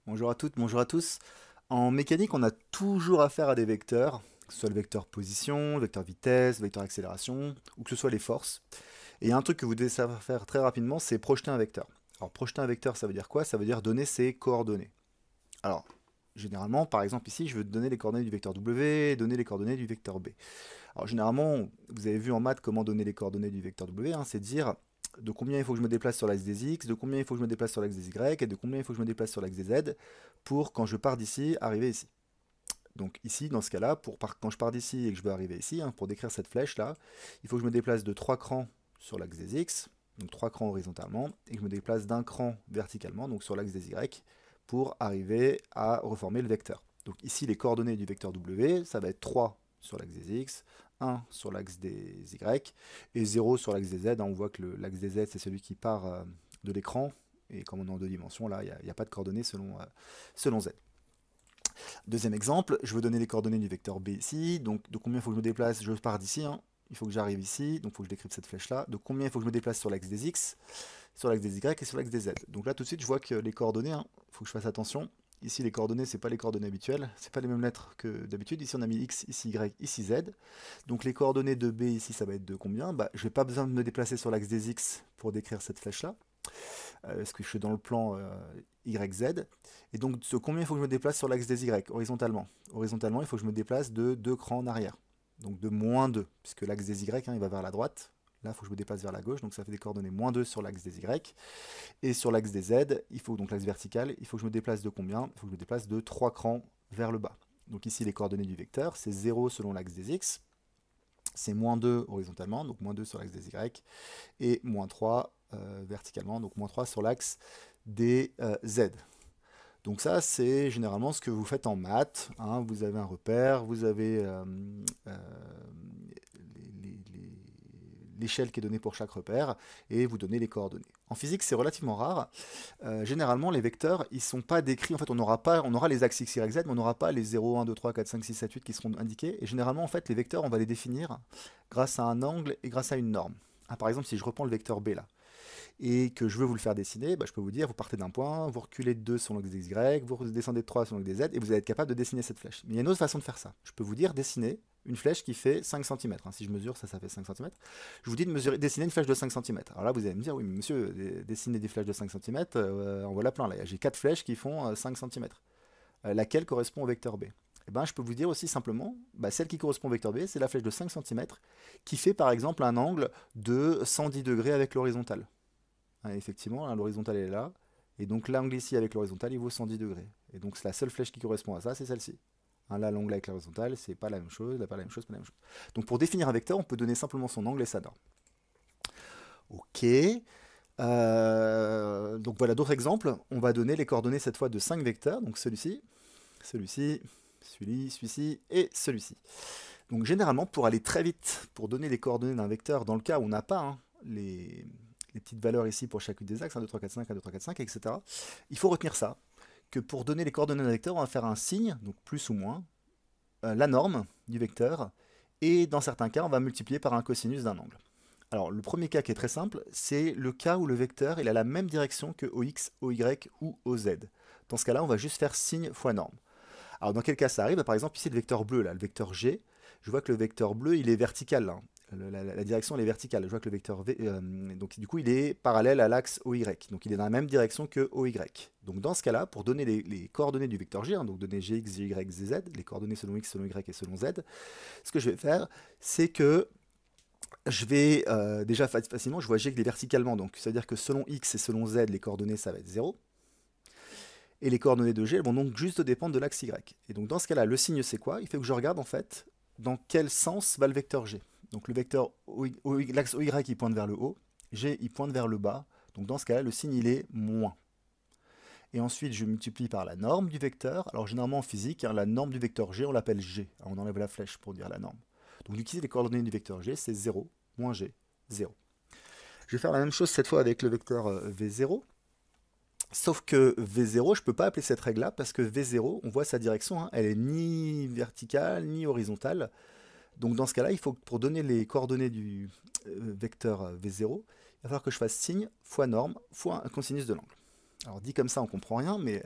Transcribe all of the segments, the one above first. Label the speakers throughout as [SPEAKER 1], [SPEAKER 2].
[SPEAKER 1] Bonjour à toutes, bonjour à tous. En mécanique, on a toujours affaire à des vecteurs, que ce soit le vecteur position, le vecteur vitesse, le vecteur accélération, ou que ce soit les forces. Et il y a un truc que vous devez savoir faire très rapidement, c'est projeter un vecteur. Alors projeter un vecteur, ça veut dire quoi? Ça veut dire donner ses coordonnées. Alors, généralement, par exemple ici, je veux donner les coordonnées du vecteur W, donner les coordonnées du vecteur B. Alors généralement, vous avez vu en maths comment donner les coordonnées du vecteur W, hein, c'est dire de combien il faut que je me déplace sur l'axe des X, de combien il faut que je me déplace sur l'axe des Y, et de combien il faut que je me déplace sur l'axe des Z, pour quand je pars d'ici, arriver ici. Donc ici, dans ce cas-là, quand je pars d'ici et que je veux arriver ici, hein, pour décrire cette flèche-là, il faut que je me déplace de 3 crans sur l'axe des X, donc 3 crans horizontalement, et que je me déplace d'un cran verticalement, donc sur l'axe des Y, pour arriver à reformer le vecteur. Donc ici, les coordonnées du vecteur W, ça va être 3 sur l'axe des X, 1 sur l'axe des Y, et 0 sur l'axe des Z. On voit que l'axe des Z, c'est celui qui part de l'écran, et comme on est en deux dimensions, là, il n'y a pas de coordonnées selon Z. Deuxième exemple, je veux donner les coordonnées du vecteur B ici, donc de combien il faut que je me déplace, je pars d'ici, hein, il faut que j'arrive ici, donc il faut que je décrive cette flèche-là, de combien il faut que je me déplace sur l'axe des X, sur l'axe des Y et sur l'axe des Z. Donc là tout de suite je vois que les coordonnées, il faut que je fasse attention, ici les coordonnées c'est pas les coordonnées habituelles, c'est pas les mêmes lettres que d'habitude, ici on a mis X, ici Y, ici Z, donc les coordonnées de B ici ça va être de combien? Bah, je n'ai pas besoin de me déplacer sur l'axe des X pour décrire cette flèche-là, parce que je suis dans le plan YZ. Et donc, combien il faut que je me déplace sur l'axe des Y, horizontalement? Horizontalement, il faut que je me déplace de 2 crans en arrière. Donc de moins 2, puisque l'axe des Y, hein, il va vers la droite. Là, il faut que je me déplace vers la gauche, donc ça fait des coordonnées moins 2 sur l'axe des Y. Et sur l'axe des Z, il faut donc l'axe vertical, il faut que je me déplace de combien? Il faut que je me déplace de 3 crans vers le bas. Donc ici, les coordonnées du vecteur, c'est 0 selon l'axe des X, c'est moins 2 horizontalement, donc moins 2 sur l'axe des Y, et moins 3 verticalement, donc moins 3 sur l'axe des Z. Donc ça, c'est généralement ce que vous faites en maths, hein. Vous avez un repère, vous avez euh, l'échelle qui est donnée pour chaque repère, et vous donnez les coordonnées. En physique, c'est relativement rare. Généralement, les vecteurs, ils ne sont pas décrits. En fait, on aura les axes X, Y, Z, mais on n'aura pas les 0, 1, 2, 3, 4, 5, 6, 7, 8 qui seront indiqués. Et généralement, en fait, les vecteurs, on va les définir grâce à un angle et grâce à une norme. Ah, par exemple, si je reprends le vecteur B là, et que je veux vous le faire dessiner, bah, je peux vous dire, vous partez d'un point, vous reculez de 2 sur l'axe des Y, vous descendez de 3 sur l'axe des Z, et vous allez être capable de dessiner cette flèche. Mais il y a une autre façon de faire ça. Je peux vous dire, dessiner une flèche qui fait 5 cm. Si je mesure, ça fait 5 cm. Je vous dis de dessiner une flèche de 5 cm. Alors là, vous allez me dire, oui, mais monsieur, dessiner des flèches de 5 cm, en voilà plein. Là, j'ai 4 flèches qui font 5 cm. Laquelle correspond au vecteur B? Eh ben, je peux vous dire aussi simplement, bah, celle qui correspond au vecteur B, c'est la flèche de 5 cm qui fait par exemple un angle de 110 degrés avec l'horizontale. Effectivement, hein, l'horizontale est là. Et donc l'angle ici avec l'horizontale, il vaut 110 degrés. Et donc la seule flèche qui correspond à ça, c'est celle-ci. Hein, là, l'angle avec l'horizontale, c'est pas la même chose, là, pas la même chose, pas la même chose. Donc pour définir un vecteur, on peut donner simplement son angle et sa norme. Ok. Donc voilà d'autres exemples. On va donner les coordonnées cette fois de 5 vecteurs. Donc celui-ci, celui-ci, celui-ci et celui-ci. Donc généralement, pour aller très vite, pour donner les coordonnées d'un vecteur, dans le cas où on n'a pas les petites valeurs ici pour chacune des axes, 1, 2, 3, 4, 5, 1, 2, 3, 4, 5, etc., il faut retenir ça, que pour donner les coordonnées d'un vecteur, on va faire un signe, donc plus ou moins, la norme du vecteur, et dans certains cas, on va multiplier par un cosinus d'un angle. Alors le premier cas qui est très simple, c'est le cas où le vecteur il a la même direction que OX, OY ou OZ. Dans ce cas-là, on va juste faire signe fois norme. Alors dans quel cas ça arrive? Par exemple ici le vecteur bleu, là, le vecteur G, je vois que le vecteur bleu il est vertical, là. La direction elle est verticale. Je vois que le vecteur V, donc du coup il est parallèle à l'axe OY, donc il est dans la même direction que OY. Donc dans ce cas-là, pour donner les coordonnées du vecteur G, hein, donc donner Gx, Gy, Z, les coordonnées selon X, selon Y et selon Z, ce que je vais faire, c'est que je vais déjà facilement, je vois G qu'il est verticalement, donc ça veut dire que selon X et selon Z, les coordonnées ça va être 0. Et les coordonnées de G elles vont donc juste dépendre de l'axe Y. Et donc dans ce cas-là, le signe c'est quoi? Il faut que je regarde en fait dans quel sens va le vecteur G. Donc le vecteur l'axe OY il pointe vers le haut, G il pointe vers le bas. Donc dans ce cas-là, le signe il est moins. Et ensuite, je multiplie par la norme du vecteur. Alors généralement en physique, hein, la norme du vecteur G, on l'appelle G. On enlève la flèche pour dire la norme. Donc ici, les coordonnées du vecteur G, c'est 0, moins G, 0. Je vais faire la même chose cette fois avec le vecteur V0. Sauf que V0, je ne peux pas appeler cette règle-là parce que V0, on voit sa direction, hein, elle est ni verticale ni horizontale. Donc dans ce cas-là, il faut que pour donner les coordonnées du vecteur V0, il va falloir que je fasse signe fois norme fois un cosinus de l'angle. Alors dit comme ça, on comprend rien, mais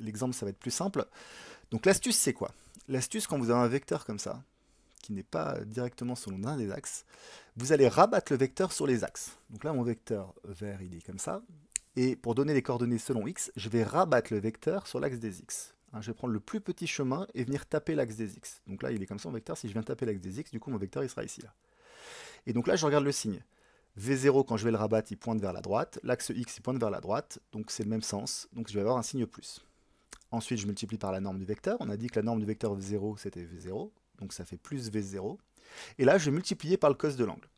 [SPEAKER 1] l'exemple, ça va être plus simple. Donc l'astuce, c'est quoi? L'astuce, quand vous avez un vecteur comme ça, qui n'est pas directement selon un des axes, vous allez rabattre le vecteur sur les axes. Donc là, mon vecteur vert, il est comme ça. Et pour donner les coordonnées selon x, je vais rabattre le vecteur sur l'axe des x. Hein, je vais prendre le plus petit chemin et venir taper l'axe des x. Donc là, il est comme ça, mon vecteur. Si je viens taper l'axe des x, du coup, mon vecteur, il sera ici. Là. Et donc là, je regarde le signe. V0, quand je vais le rabattre, il pointe vers la droite. L'axe x, il pointe vers la droite. Donc c'est le même sens. Donc je vais avoir un signe plus. Ensuite, je multiplie par la norme du vecteur. On a dit que la norme du vecteur V0, c'était V0. Donc ça fait plus V0. Et là, je vais multiplier par le cos de l'angle.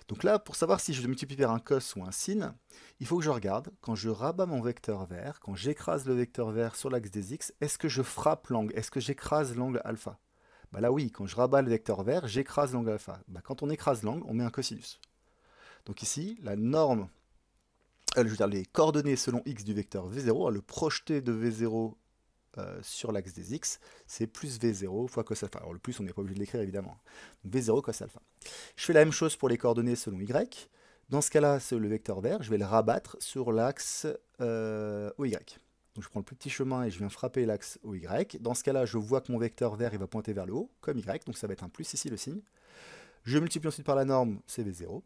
[SPEAKER 1] Donc là, pour savoir si je multiplie par un cos ou un sin, il faut que je regarde, quand je rabats mon vecteur vert, quand j'écrase le vecteur vert sur l'axe des x, est-ce que je frappe l'angle? Est-ce que j'écrase l'angle alpha? Bah là oui, quand je rabats le vecteur vert, j'écrase l'angle alpha. Bah, quand on écrase l'angle, on met un cosinus. Donc ici, la norme, je veux dire les coordonnées selon x du vecteur v0, le projeté de v0 sur l'axe des x, c'est plus V0 fois cos alpha. Alors le plus, on n'est pas obligé de l'écrire évidemment. Donc V0 cos alpha. Je fais la même chose pour les coordonnées selon y. Dans ce cas-là, c'est le vecteur vert, je vais le rabattre sur l'axe OY. Donc je prends le plus petit chemin et je viens frapper l'axe OY. Dans ce cas-là, je vois que mon vecteur vert il va pointer vers le haut, comme Y, donc ça va être un plus ici le signe. Je multiplie ensuite par la norme, c'est V0.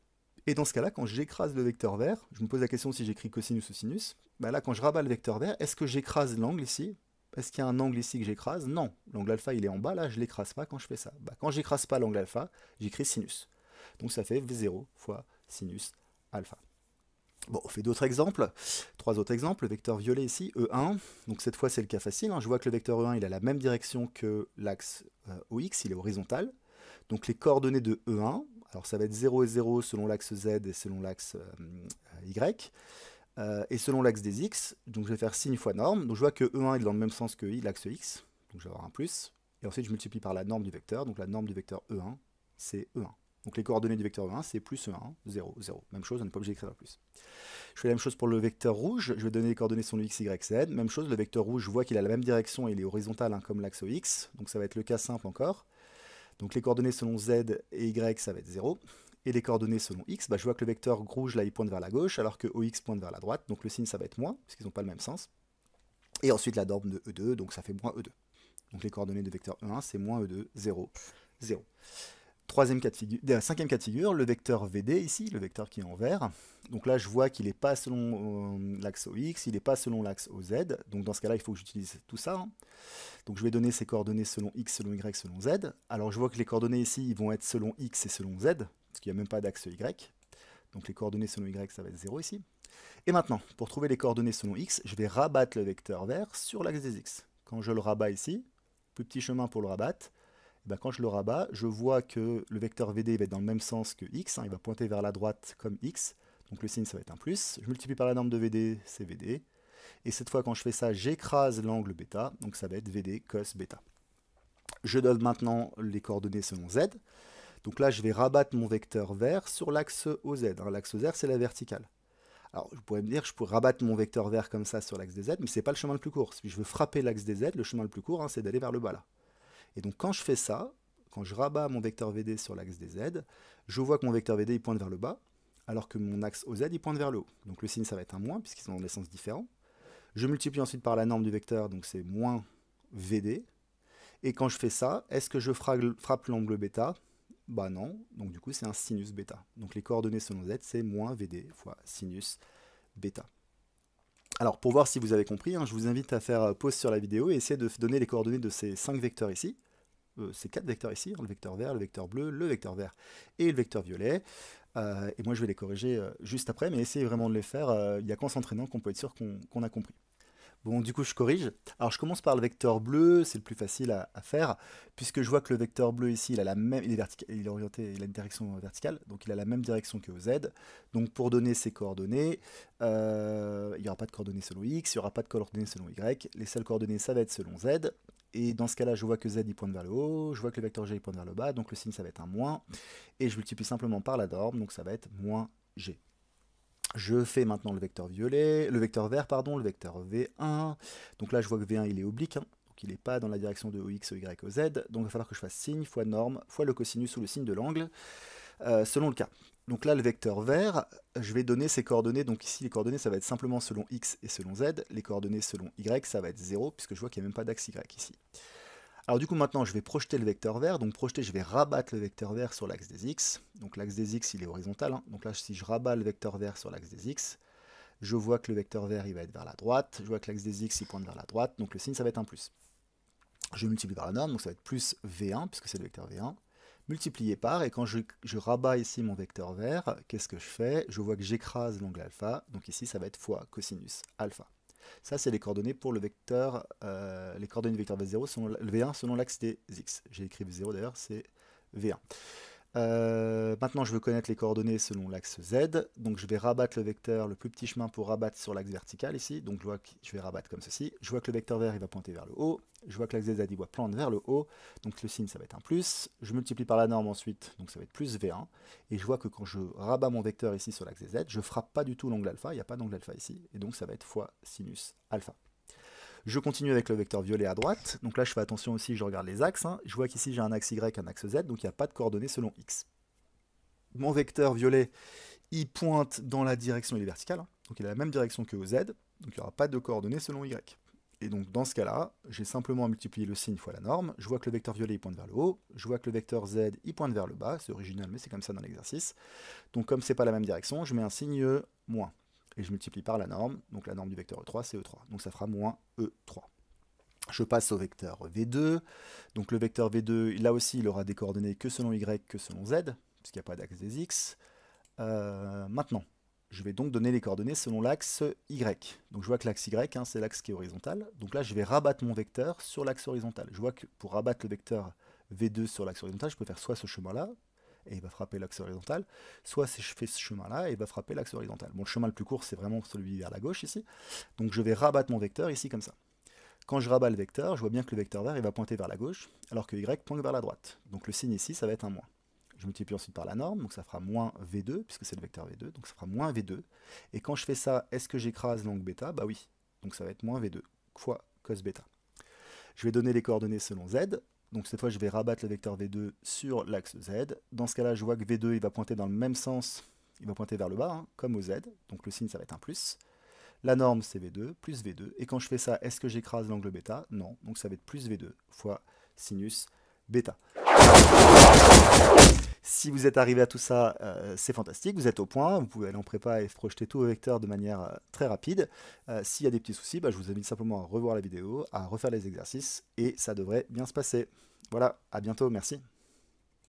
[SPEAKER 1] Et dans ce cas-là, quand j'écrase le vecteur vert, je me pose la question si j'écris cosinus ou sinus. Bah là, quand je rabats le vecteur vert, est-ce que j'écrase l'angle ici? Est-ce qu'il y a un angle ici que j'écrase? Non. L'angle alpha, il est en bas, là, je ne l'écrase pas quand je fais ça. Bah, quand j'écrase pas l'angle alpha, j'écris sinus. Donc ça fait V0 fois sinus alpha. Bon, on fait d'autres exemples. 3 autres exemples. Le vecteur violet ici, E1. Donc cette fois, c'est le cas facile. Hein. Je vois que le vecteur E1, il a la même direction que l'axe OX, il est horizontal. Donc les coordonnées de E1, alors ça va être 0 et 0 selon l'axe Z et selon l'axe Y. Et selon l'axe des x, donc je vais faire signe fois norme. Donc je vois que E1 est dans le même sens que l'axe x, donc je vais avoir un plus. Et ensuite je multiplie par la norme du vecteur, donc la norme du vecteur E1, c'est E1. Donc les coordonnées du vecteur E1, c'est plus E1, 0, 0. Même chose, on n'est pas obligé d'écrire plus. Je fais la même chose pour le vecteur rouge, je vais donner les coordonnées sur le x, y, z. Même chose, le vecteur rouge, je vois qu'il a la même direction, il est horizontal hein, comme l'axe x, donc ça va être le cas simple encore. Donc les coordonnées selon z et y, ça va être 0. Et les coordonnées selon x, bah, je vois que le vecteur rouge là il pointe vers la gauche alors que OX pointe vers la droite, donc le signe ça va être moins, puisqu'ils n'ont pas le même sens. Et ensuite la norme de E2, donc ça fait moins E2. Donc les coordonnées de vecteur E1 c'est moins E2, 0, 0. Cinquième cas de figure, le vecteur VD ici, le vecteur qui est en vert. Donc là je vois qu'il n'est pas selon l'axe OX, il n'est pas selon l'axe OZ, donc dans ce cas-là il faut que j'utilise tout ça. Hein. Donc je vais donner ces coordonnées selon x, selon y, selon z. Alors je vois que les coordonnées ici ils vont être selon x et selon z, parce qu'il n'y a même pas d'axe y. Donc les coordonnées selon y, ça va être 0 ici. Et maintenant, pour trouver les coordonnées selon x, je vais rabattre le vecteur vert sur l'axe des x. Quand je le rabats ici, plus petit chemin pour le rabattre, et bien quand je le rabats, je vois que le vecteur VD va être dans le même sens que x, hein, il va pointer vers la droite comme x, donc le signe ça va être un plus. Je multiplie par la norme de VD, c'est VD. Et cette fois, quand je fais ça, j'écrase l'angle bêta, donc ça va être VD cos bêta. Je donne maintenant les coordonnées selon z. Donc là, je vais rabattre mon vecteur vert sur l'axe OZ. Hein. L'axe OZ, c'est la verticale. Alors, je pourrais me dire, je pourrais rabattre mon vecteur vert comme ça sur l'axe des z, mais ce n'est pas le chemin le plus court. Si je veux frapper l'axe des z, le chemin le plus court, hein, c'est d'aller vers le bas là. Et donc, quand je fais ça, quand je rabats mon vecteur VD sur l'axe des z, je vois que mon vecteur VD il pointe vers le bas, alors que mon axe OZ il pointe vers le haut. Donc le signe, ça va être un moins, puisqu'ils sont dans des sens différents. Je multiplie ensuite par la norme du vecteur, donc c'est moins VD. Et quand je fais ça, est-ce que je frappe l'angle bêta? Bah non, donc du coup c'est un sinus bêta. Donc les coordonnées selon z, c'est moins VD fois sinus bêta. Alors pour voir si vous avez compris, hein, je vous invite à faire pause sur la vidéo et essayer de donner les coordonnées de ces 5 vecteurs ici. Ces 4 vecteurs ici, le vecteur vert, le vecteur bleu, le vecteur vert et le vecteur violet. Et moi je vais les corriger juste après, mais essayez vraiment de les faire. Il n'y a qu'en s'entraînant qu'on peut être sûr qu'on a compris. Bon, du coup, je corrige. Alors, je commence par le vecteur bleu, c'est le plus facile à faire, puisque je vois que le vecteur bleu ici, il a la même, il est orienté, il a une direction verticale, donc il a la même direction que Z. Donc, pour donner ses coordonnées, il n'y aura pas de coordonnées selon X, il n'y aura pas de coordonnées selon Y. Les seules coordonnées, ça va être selon Z. Et dans ce cas-là, je vois que Z, il pointe vers le haut, je vois que le vecteur G, il pointe vers le bas, donc le signe, ça va être un moins. Et je multiplie simplement par la norme, donc ça va être moins G. Je fais maintenant le vecteur violet, le vecteur vert, pardon, le vecteur V1. Donc là, je vois que V1, il est oblique, hein, donc il n'est pas dans la direction de OX, OY, OZ. Donc il va falloir que je fasse signe fois norme, fois le cosinus ou le signe de l'angle, selon le cas. Donc là, le vecteur vert, je vais donner ses coordonnées. Donc ici, les coordonnées, ça va être simplement selon x et selon z. Les coordonnées selon y, ça va être 0, puisque je vois qu'il n'y a même pas d'axe y ici. Alors du coup, maintenant, je vais projeter le vecteur vert. Donc projeter, je vais rabattre le vecteur vert sur l'axe des x. Donc l'axe des x, il est horizontal, hein. Donc là, si je rabats le vecteur vert sur l'axe des x, je vois que le vecteur vert, il va être vers la droite. Je vois que l'axe des x, il pointe vers la droite. Donc le signe, ça va être un plus. Je multiplie par la norme, donc ça va être plus v1, puisque c'est le vecteur v1. Multiplié par, et quand je rabats ici mon vecteur vert, qu'est-ce que je fais? Je vois que j'écrase l'angle alpha, donc ici ça va être fois cosinus alpha. Ça, c'est les coordonnées pour le vecteur, les coordonnées du vecteur V0 selon le V1 selon l'axe des x. J'ai écrit V0 d'ailleurs, c'est V1. Maintenant, je veux connaître les coordonnées selon l'axe Z. Donc, je vais rabattre le vecteur, le plus petit chemin pour rabattre sur l'axe vertical ici. Donc, je vois que je vais rabattre comme ceci. Je vois que le vecteur vert, il va pointer vers le haut. Je vois que l'axe Z, il va pointer vers le haut. Donc, le signe, ça va être un plus. Je multiplie par la norme ensuite. Donc, ça va être plus V1. Et je vois que quand je rabats mon vecteur ici sur l'axe Z, je frappe pas du tout l'angle alpha. Il n'y a pas d'angle alpha ici. Et donc, ça va être fois sinus alpha. Je continue avec le vecteur violet à droite. Donc là, je fais attention aussi, je regarde les axes, hein. Je vois qu'ici, j'ai un axe Y, un axe Z, donc il n'y a pas de coordonnées selon X. Mon vecteur violet, il pointe dans la direction, il est vertical, hein. Donc il a la même direction que au Z, donc il n'y aura pas de coordonnées selon Y. Et donc dans ce cas-là, j'ai simplement à multiplier le signe fois la norme. Je vois que le vecteur violet, il pointe vers le haut. Je vois que le vecteur Z, il pointe vers le bas. C'est original, mais c'est comme ça dans l'exercice. Donc comme c'est pas la même direction, je mets un signe moins. Et je multiplie par la norme, donc la norme du vecteur E3, c'est E3. Donc ça fera moins E3. Je passe au vecteur V2. Donc le vecteur V2, là aussi, il aura des coordonnées que selon Y, que selon Z, puisqu'il n'y a pas d'axe des X. Maintenant, je vais donc donner les coordonnées selon l'axe Y. Donc je vois que l'axe Y, hein, c'est l'axe qui est horizontal. Donc là, je vais rabattre mon vecteur sur l'axe horizontal. Je vois que pour rabattre le vecteur V2 sur l'axe horizontal, je peux faire soit ce chemin-là, et il va frapper l'axe horizontal, soit si je fais ce chemin-là, et il va frapper l'axe horizontal. Bon, le chemin le plus court, c'est vraiment celui vers la gauche ici. Donc je vais rabattre mon vecteur ici comme ça. Quand je rabats le vecteur, je vois bien que le vecteur vert, il va pointer vers la gauche, alors que Y pointe vers la droite. Donc le signe ici, ça va être un moins. Je multiplie ensuite par la norme, donc ça fera moins V2, puisque c'est le vecteur V2, donc ça fera moins V2. Et quand je fais ça, est-ce que j'écrase l'angle bêta? Bah oui, donc ça va être moins V2 fois cos bêta. Je vais donner les coordonnées selon Z, donc cette fois je vais rabattre le vecteur V2 sur l'axe Z. Dans ce cas-là, je vois que V2 il va pointer dans le même sens, il va pointer vers le bas, hein, comme au Z, donc le signe ça va être un plus. La norme c'est V2 plus V2, et quand je fais ça, est-ce que j'écrase l'angle bêta? Non, donc ça va être plus V2 fois sinus bêta. Si vous êtes arrivé à tout ça, c'est fantastique, vous êtes au point, vous pouvez aller en prépa et projeter tous vos vecteurs de manière très rapide. S'il y a des petits soucis, je vous invite simplement à revoir la vidéo, à refaire les exercices, et ça devrait bien se passer. Voilà, à bientôt, merci.